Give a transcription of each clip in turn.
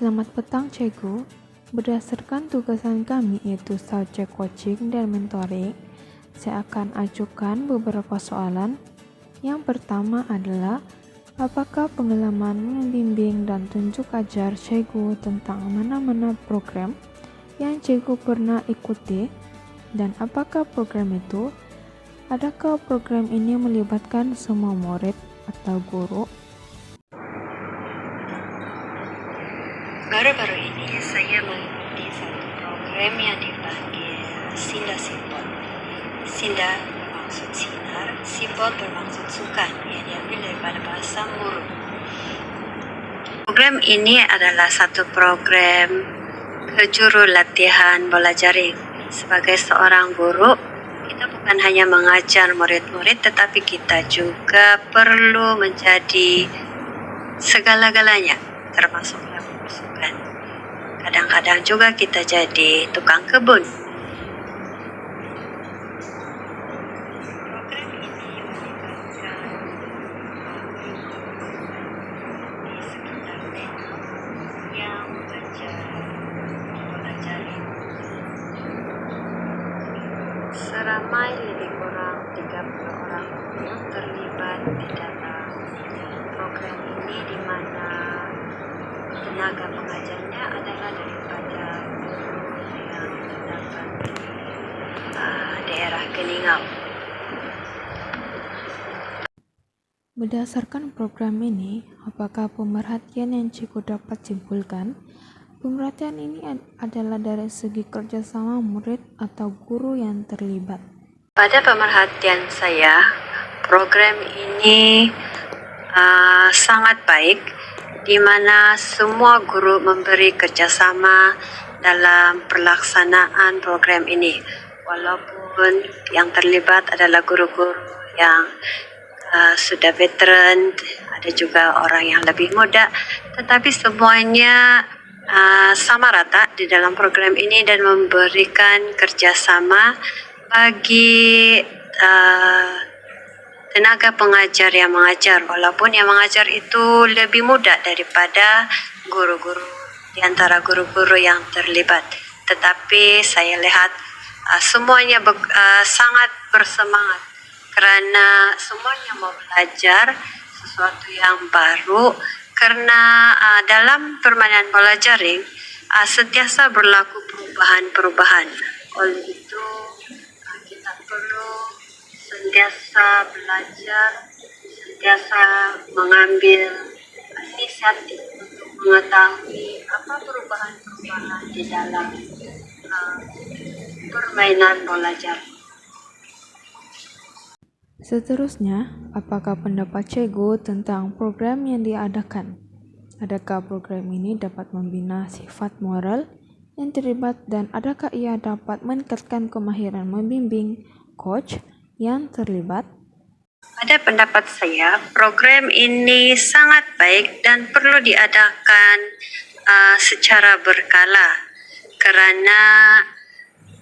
Selamat petang, Cikgu. Berdasarkan tugasan kami yaitu subjek coaching dan mentoring, saya akan ajukan beberapa soalan. Yang pertama adalah, apakah pengalaman membimbing dan tunjuk ajar Cikgu tentang mana-mana program yang Cikgu pernah ikuti? Dan apakah program itu? Adakah program ini melibatkan semua murid atau guru? Baru-baru ini saya mengikuti satu program yang dipanggil Sinda Sipot. Sinda bermaksud sinar, Sipot bermaksud sukan, yang diambil daripada bahasa Muru. Program ini adalah satu program kejuru latihan bola jaring. Sebagai seorang guru, kita bukan hanya mengajar murid-murid, tetapi kita juga perlu menjadi segala-galanya, termasuk bersukan. Kadang-kadang juga kita jadi tukang kebun. Program ini melibatkan di sekitar Denau yang belajar bola jaring. Seramai lebih kurang 30 orang yang terlibat di dalam program ini, di mana tenaga pengajarnya adalah daripada yang terdapat di daerah Keningau. Berdasarkan program ini, apakah pemerhatian yang Cikgu dapat simpulkan? Pemerhatian ini adalah dari segi kerjasama murid atau guru yang terlibat. Pada pemerhatian saya, program ini sangat baik, di mana semua guru memberi kerjasama dalam pelaksanaan program ini. Walaupun yang terlibat adalah guru-guru yang sudah veteran, ada juga orang yang lebih muda, tetapi semuanya sama rata di dalam program ini dan memberikan kerjasama bagi tenaga pengajar yang mengajar, walaupun yang mengajar itu lebih muda daripada guru-guru di antara guru-guru yang terlibat. Tetapi saya lihat semuanya sangat bersemangat kerana semuanya mau belajar sesuatu yang baru, karena dalam permainan bola jaring sentiasa berlaku perubahan-perubahan. Oleh itu kita perlu sentiasa belajar, sentiasa mengambil inisiatif untuk mengetahui apa perubahan-perubahan di dalam permainan bola jaring. Seterusnya, apakah pendapat Cikgu tentang program yang diadakan? Adakah program ini dapat membina sifat moral yang terlibat dan adakah ia dapat meningkatkan kemahiran membimbing coach yang terlibat? Pada pendapat saya, program ini sangat baik dan perlu diadakan secara berkala, kerana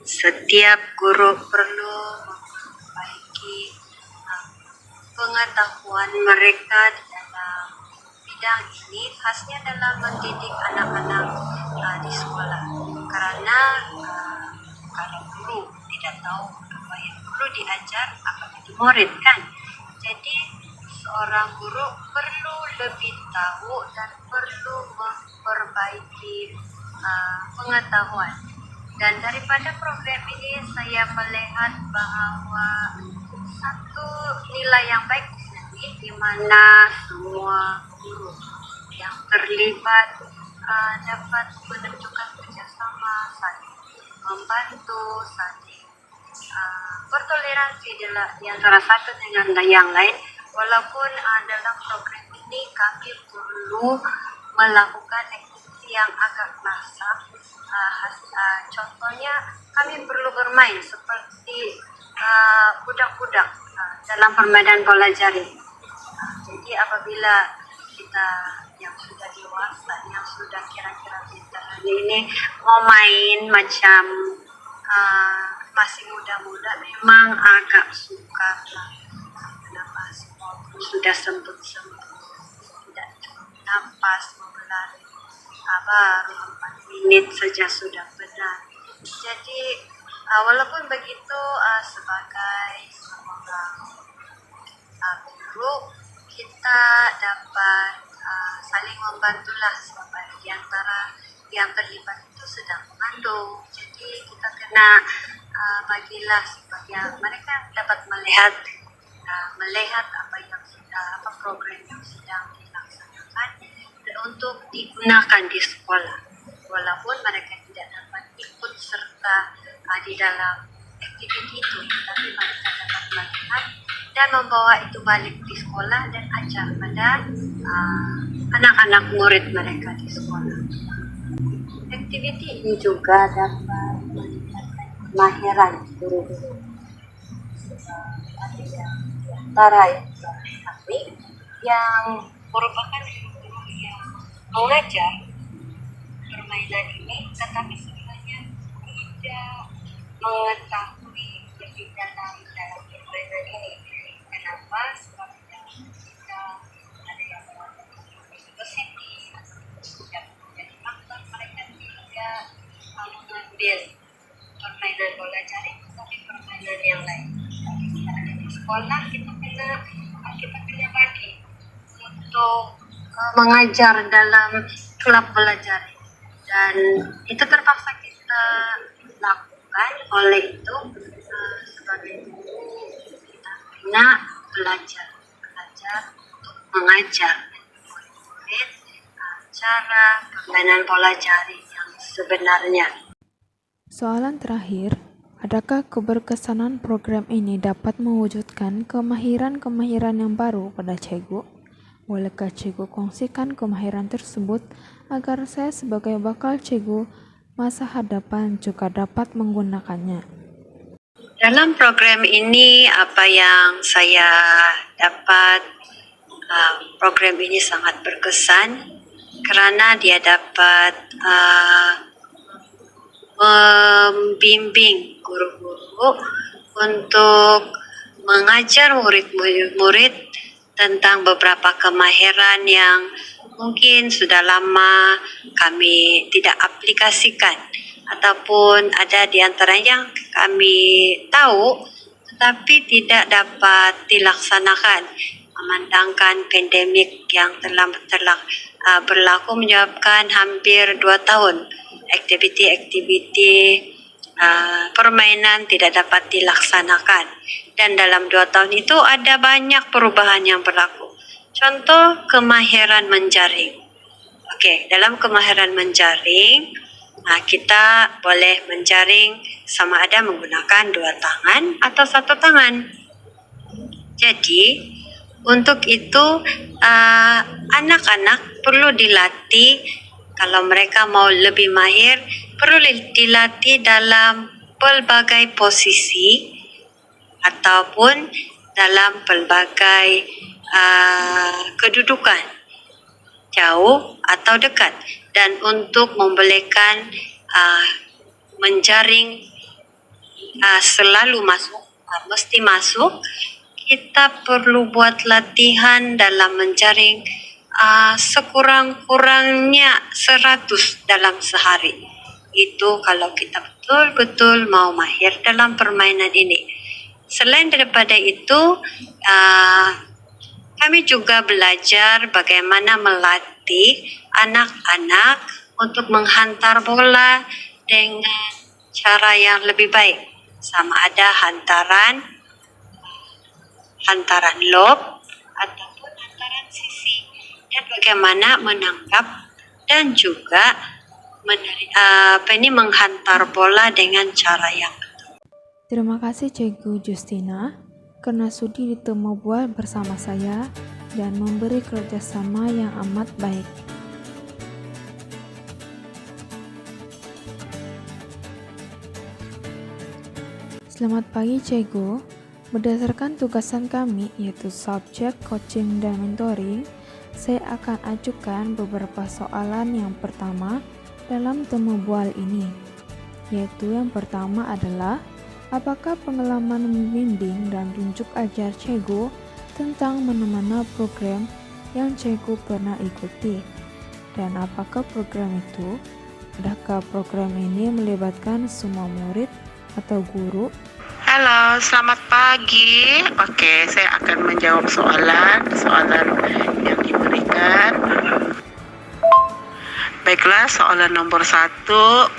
setiap guru perlu memperbaiki pengetahuan mereka di dalam bidang ini, khasnya dalam mendidik anak-anak di sekolah. Kerana kalau guru tidak tahu apa yang perlu diajar, akan jadi murid kan. Jadi seorang guru perlu lebih tahu dan perlu memperbaiki pengetahuan. Dan daripada program ini saya melihat bahawa satu nilai yang baik di sini, di mana semua guru yang terlibat dapat menunjukkan kerjasama, saling membantu, saling bertoleransi di antara satu dengan yang lain. Walaupun dalam program ini kami perlu melakukan aktiviti yang agak masak. Contohnya kami perlu bermain seperti budak-budak dalam permainan bola jaring. Jadi apabila kita yang sudah dewasa, yang sudah kira-kira veteran ini mau main macam masih muda-muda, memang agak sukar kenapa semua sudah semput-semput, tidak cukup nafas mau berlari. baru 4 menit saja sudah benar. Jadi walaupun begitu, sebagai seorang guru, kita dapat saling membantulah, sebab di antara yang terlibat itu sedang mengandung. Jadi kita kena bagilah supaya mereka dapat melihat apa program yang sedang dilaksanakan dan untuk digunakan di sekolah. Walaupun mereka tidak dapat ikut serta di dalam aktiviti itu, tetapi mereka dapat melihat dan membawa itu balik di sekolah dan ajar pada anak-anak murid mereka di sekolah. Aktiviti ini juga dapat meningkatkan kemahiran guru-guru. Ada yang di antara kami yang merupakan guru yang mengajar permainan ini, tetapi sebenarnya tidak mengetahui lebih dalam permainan ini. Kenapa? Sebab jika ada yang positif atau tidak menjadi faktor, mereka tidak mengambil permainan bola jaring, tetapi permainan yang lain. Jadi jika ada di sekolah, kita kena bagi untuk mengajar dalam klub bola jaring, dan itu terpaksa kita lakukan. Oleh itu sebagai guru kita kena belajar untuk mengajar murid cara permainan bola jaring yang sebenarnya. Soalan terakhir, adakah keberkesanan program ini dapat mewujudkan kemahiran-kemahiran yang baru pada cikgu? Bolehkah cikgu kongsikan kemahiran tersebut agar saya sebagai bakal cikgu masa hadapan juga dapat menggunakannya? Dalam program ini, apa yang saya dapat, program ini sangat berkesan kerana dia dapat membimbing guru-guru untuk mengajar murid-murid tentang beberapa kemahiran yang mungkin sudah lama kami tidak aplikasikan, ataupun ada di antara yang kami tahu tetapi tidak dapat dilaksanakan memandangkan pandemik yang telah berlaku menyebabkan hampir 2 tahun aktiviti-aktiviti permainan tidak dapat dilaksanakan, dan dalam 2 tahun itu ada banyak perubahan yang berlaku. Contoh, kemahiran menjaring. Dalam kemahiran menjaring, kita boleh menjaring sama ada menggunakan 2 tangan atau 1 tangan. Jadi untuk itu anak-anak perlu dilatih. Kalau mereka mau lebih mahir, perlu dilatih dalam pelbagai posisi ataupun dalam pelbagai kedudukan, jauh atau dekat. Dan untuk membolehkan menjaring selalu masuk, mesti masuk, kita perlu buat latihan dalam menjaring sekurang-kurangnya 100 dalam sehari. Itu kalau kita betul-betul mau mahir dalam permainan ini. Selain daripada itu, kami juga belajar bagaimana melatih anak-anak untuk menghantar bola dengan cara yang lebih baik. Sama ada hantaran lob ataupun hantaran sisi, dan bagaimana menangkap dan juga menghantar bola dengan cara yang betul. Terima kasih Cikgu Justina karena sudi ditemu buat bersama saya dan memberi kerjasama yang amat baik. Selamat pagi Cikgu. Berdasarkan tugasan kami yaitu subjek coaching dan mentoring, saya akan ajukan beberapa soalan yang pertama dalam temu bual ini. Yaitu yang pertama adalah, apakah pengalaman membimbing dan tunjuk ajar cikgu tentang mana-mana program yang cikgu pernah ikuti? Dan apakah program itu? Adakah program ini melibatkan semua murid atau guru? Halo, selamat pagi. Oke, saya akan menjawab soalan yang diberikan. Baiklah, soalan nomor 1,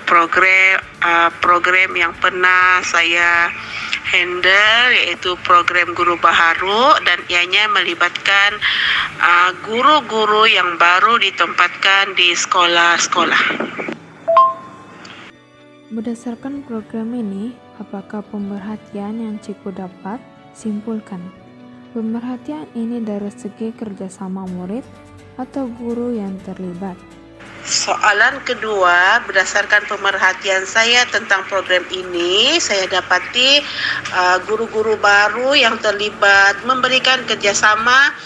program yang pernah saya handle yaitu program Guru Baharu, dan ianya melibatkan guru-guru yang baru ditempatkan di sekolah-sekolah. Berdasarkan program ini, apakah pemerhatian yang cikgu dapat? Simpulkan. Pemerhatian ini dari segi kerjasama murid atau guru yang terlibat. Soalan kedua, berdasarkan pemerhatian saya tentang program ini, saya dapati guru-guru baru yang terlibat memberikan kerjasama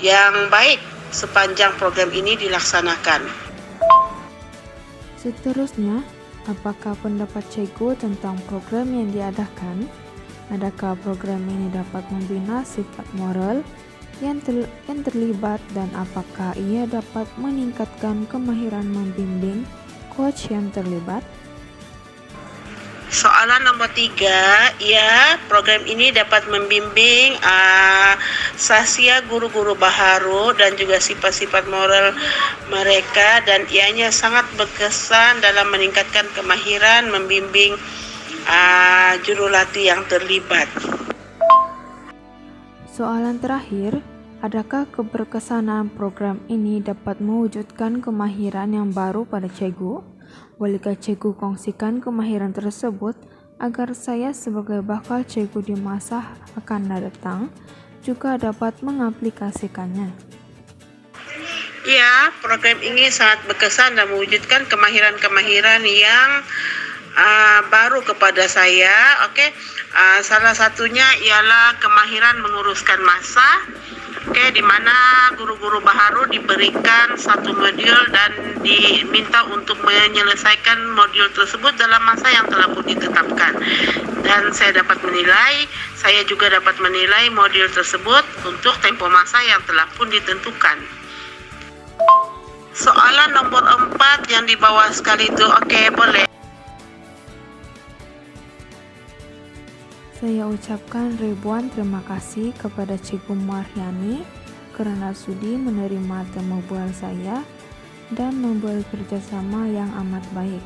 yang baik sepanjang program ini dilaksanakan. Seterusnya, apakah pendapat cikgu tentang program yang diadakan? Adakah program ini dapat membina sifat moral yang terlibat, dan apakah ia dapat meningkatkan kemahiran membimbing coach yang terlibat? Soalan nomor 3, ya, program ini dapat membimbing sahsia guru-guru baharu dan juga sifat-sifat moral mereka, dan ianya sangat berkesan dalam meningkatkan kemahiran membimbing jurulatih yang terlibat. Soalan terakhir, adakah keberkesanan program ini dapat mewujudkan kemahiran yang baru pada cikgu? Bolehkah cikgu kongsikan kemahiran tersebut agar saya sebagai bakal cikgu di masa akan datang juga dapat mengaplikasikannya? Ya, program ini sangat berkesan dan mewujudkan kemahiran-kemahiran yang baru kepada saya. Salah satunya ialah kemahiran menguruskan masa. Di mana guru-guru baharu diberikan satu modul dan diminta untuk menyelesaikan modul tersebut dalam masa yang telah pun ditetapkan. Dan saya juga dapat menilai modul tersebut untuk tempo masa yang telah pun ditentukan. Soalan nomor 4 yang di bawah sekali itu, boleh. Saya ucapkan ribuan terima kasih kepada Cikgu Maryani karena sudi menerima temu bual saya dan membuat kerjasama yang amat baik.